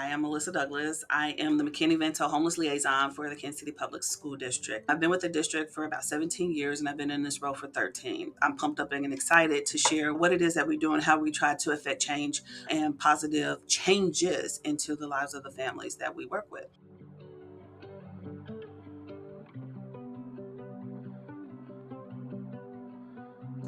I am Melissa Douglas. I am the McKinney-Vento Homeless Liaison for the Kansas City Public School District. I've been with the district for about 17 years and I've been in this role for 13. I'm pumped up and excited to share what it is that we do and how we try to affect change and positive changes into the lives of the families that we work with.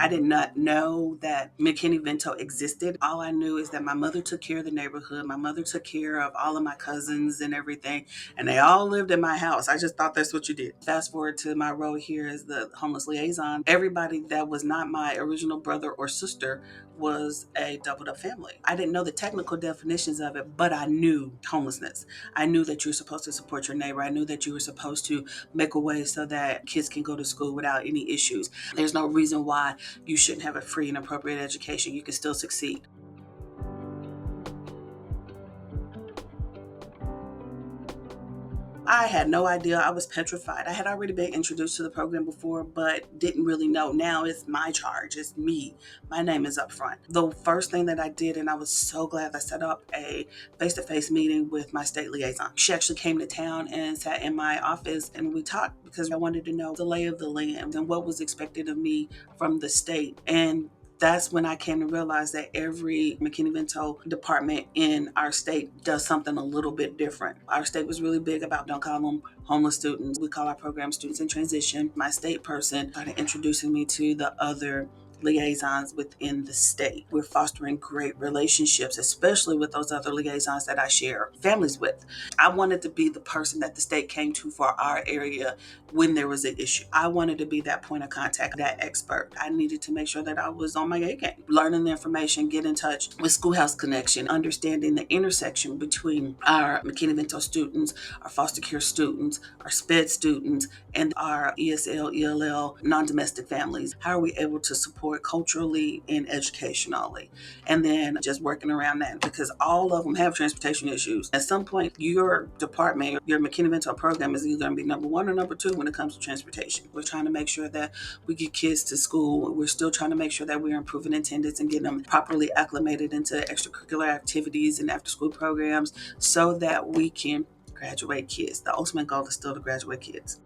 I did not know that McKinney-Vento existed. All I knew is that my mother took care of the neighborhood. My mother took care of all of my cousins and everything, and they all lived in my house. I just thought that's what you did. Fast forward to my role here as the homeless liaison. Everybody that was not my original brother or sister was a doubled up family. I didn't know the technical definitions of it, but I knew homelessness. I knew that you were supposed to support your neighbor. I knew that you were supposed to make a way so that kids can go to school without any issues. There's no reason why you shouldn't have a free and appropriate education. You can still succeed. I had no idea. I was petrified. I had already been introduced to the program before, but didn't really know. Now it's my charge. It's me. My name is up front. The first thing that I did, and I was so glad, I set up a face-to-face meeting with my state liaison. She actually came to town and sat in my office and we talked because I wanted to know the lay of the land and what was expected of me from the state. And that's when I came to realize that every McKinney-Vento department in our state does something a little bit different. Our state was really big about don't call them homeless students. We call our program students in transition. My state person started introducing me to the other liaisons within the state. We're fostering great relationships, especially with those other liaisons that I share families with. I wanted to be the person that the state came to for our area when there was an issue. I wanted to be that point of contact, that expert. I needed to make sure that I was on my A game, learning the information, get in touch with Schoolhouse Connection, understanding the intersection between our McKinney-Vento students, our foster care students, our SPED students, and our ESL, ELL, non-domestic families. How are we able to support culturally and educationally? And then just working around that because all of them have transportation issues. At some point, your department, your McKinney-Vento program is either going to be number one or number two when it comes to transportation. We're trying to make sure that we get kids to school. We're still trying to make sure that we're improving attendance and getting them properly acclimated into extracurricular activities and after-school programs so that we can graduate kids. The ultimate goal is still to graduate kids.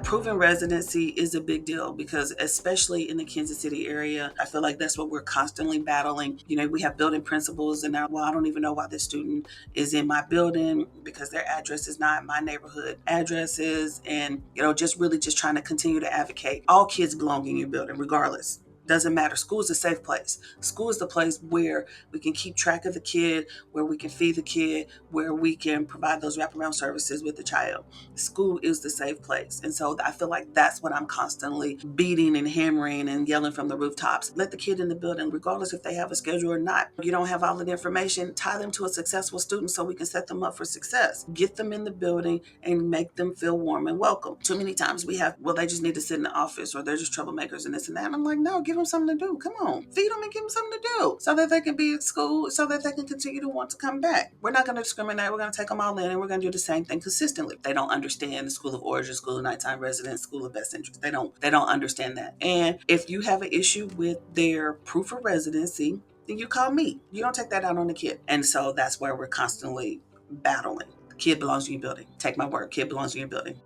Proven residency is a big deal because especially in the Kansas City area, I feel like that's what we're constantly battling. We have building principals and now, well, I don't even know why this student is in my building because their address is not my neighborhood addresses. And, just really just trying to continue to advocate. All kids belong in your building regardless. Doesn't matter. School is a safe place. School is the place where we can keep track of the kid, where we can feed the kid, where we can provide those wraparound services with the child. School is the safe place. And so I feel like that's what I'm constantly beating and hammering and yelling from the rooftops. Let the kid in the building, regardless if they have a schedule or not. You don't have all of the information, tie them to a successful student so we can set them up for success. Get them in the building and make them feel warm and welcome. Too many times we have, well, they just need to sit in the office or they're just troublemakers and this and that. And I'm like, no, give them something to do. Come on, feed them and give them something to do so that they can be at school, so that they can continue to want to come back. We're not going to discriminate. We're going to take them all in and we're going to do the same thing consistently. They don't understand the school of origin, school of nighttime residence, school of best interest. They don't understand that. And if you have an issue with their proof of residency, then you call me. You don't take that out on the kid. And so that's where we're constantly battling. The kid belongs in your building. Take my word, kid belongs in your building.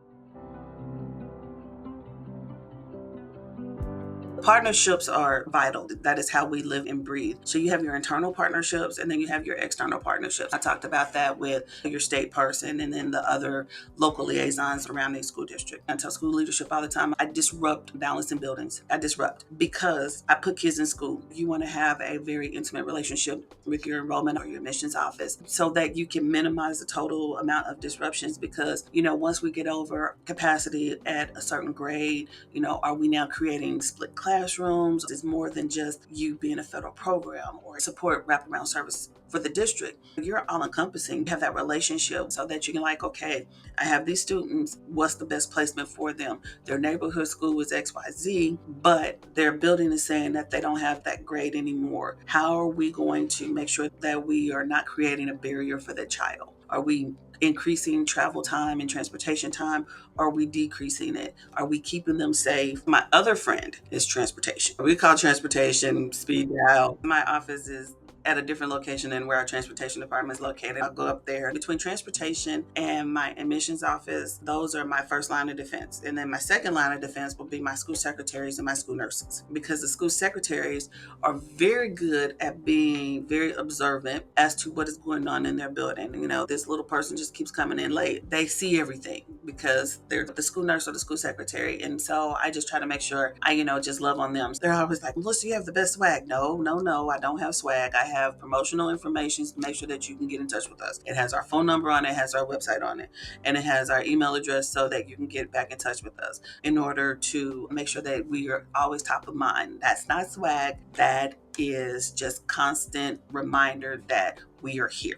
Partnerships are vital. That is how we live and breathe. So you have your internal partnerships and then you have your external partnerships. I talked about that with your state person and then the other local liaisons around the school district. I tell school leadership all the time, I disrupt balance in buildings. I disrupt because I put kids in school. You want to have a very intimate relationship with your enrollment or your admissions office so that you can minimize the total amount of disruptions because, once we get over capacity at a certain grade, are we now creating split classrooms? It's more than just you being a federal program or support wraparound service for the district. You're all encompassing. You have that relationship so that you can okay, I have these students. What's the best placement for them? Their neighborhood school is XYZ, but their building is saying that they don't have that grade anymore. How are we going to make sure that we are not creating a barrier for the child? Are we increasing travel time and transportation time? Or are we decreasing it? Are we keeping them safe? My other friend is transportation. We call transportation speed dial. My office is at a different location than where our transportation department is located. I'll go up there. Between transportation and my admissions office, those are my first line of defense. And then my second line of defense will be my school secretaries and my school nurses, because the school secretaries are very good at being very observant as to what is going on in their building. This little person just keeps coming in late. They see everything because they're the school nurse or the school secretary. And so I just try to make sure I, just love on them. They're always like, Melissa, you have the best swag. No, no, no, I don't have swag. I have promotional information to make sure that you can get in touch with us. It has our phone number on it, it has our website on it, and it has our email address so that you can get back in touch with us in order to make sure that we are always top of mind. That's not swag. That is just constant reminder that we are here.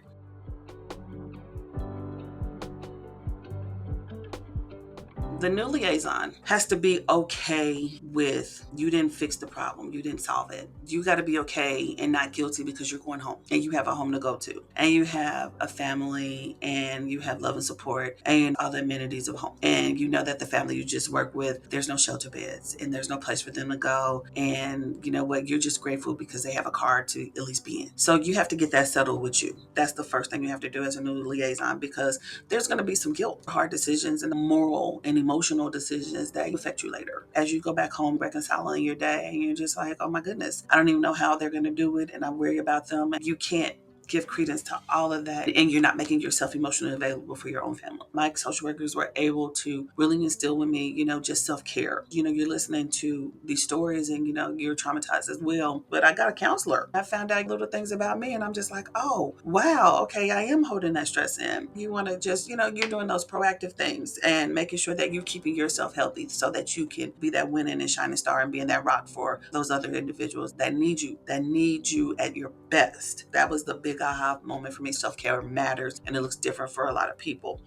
The new liaison has to be okay with you didn't fix the problem, you didn't solve it. You got to be okay and not guilty because you're going home and you have a home to go to and you have a family and you have love and support and all the amenities of home. And you know that the family you just work with, there's no shelter beds and there's no place for them to go. And you know what? You're just grateful because they have a car to at least be in. So you have to get that settled with you. That's the first thing you have to do as a new liaison, because there's going to be some guilt, hard decisions, and moral and emotional decisions that affect you later. As you go back home, reconciling your day, and you're just like, oh my goodness, I don't even know how they're going to do it, and I worry about them. You can't give credence to all of that, and you're not making yourself emotionally available for your own family. My social workers were able to really instill with me, just self-care. You're listening to these stories and, you're traumatized as well. But I got a counselor. I found out little things about me and I'm just like, oh, wow, okay, I am holding that stress in. You want to just, you're doing those proactive things and making sure that you're keeping yourself healthy so that you can be that winning and shining star and being that rock for those other individuals that need you at your best. That was the big aha moment for me. Self-care matters and it looks different for a lot of people.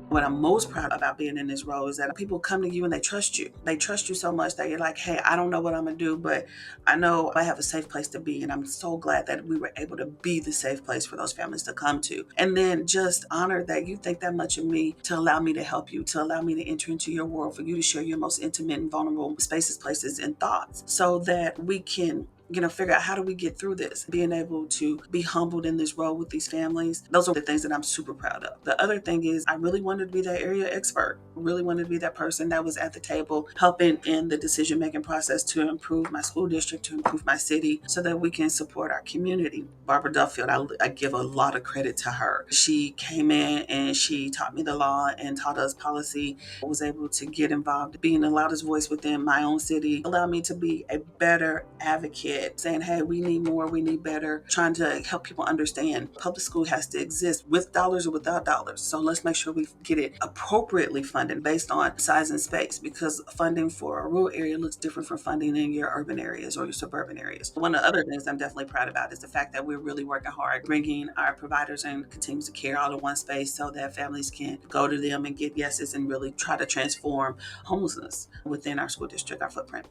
What I'm most proud about being in this role is that people come to you and they trust you. They trust you so much that you're like, hey, I don't know what I'm going to do, but I know I have a safe place to be. And I'm so glad that we were able to be the safe place for those families to come to. And then just honor that you think that much of me to allow me to help you, to allow me to enter into your world, for you to share your most intimate and vulnerable spaces, places, and thoughts so that we can figure out how do we get through this. Being able to be humbled in this role with these families, those are the things that I'm super proud of. The other thing is I really wanted to be that area expert, really wanted to be that person that was at the table helping in the decision-making process to improve my school district, to improve my city so that we can support our community. Barbara Duffield, I give a lot of credit to her. She came in and she taught me the law and taught us policy. I was able to get involved, being the loudest voice within my own city, allowed me to be a better advocate, saying, hey, we need more, we need better, trying to help people understand public school has to exist with dollars or without dollars. So let's make sure we get it appropriately funded based on size and space, because funding for a rural area looks different from funding in your urban areas or your suburban areas. One of the other things I'm definitely proud about is the fact that we're really working hard bringing our providers and continues of care all in one space so that families can go to them and get yeses and really try to transform homelessness within our school district, our footprint.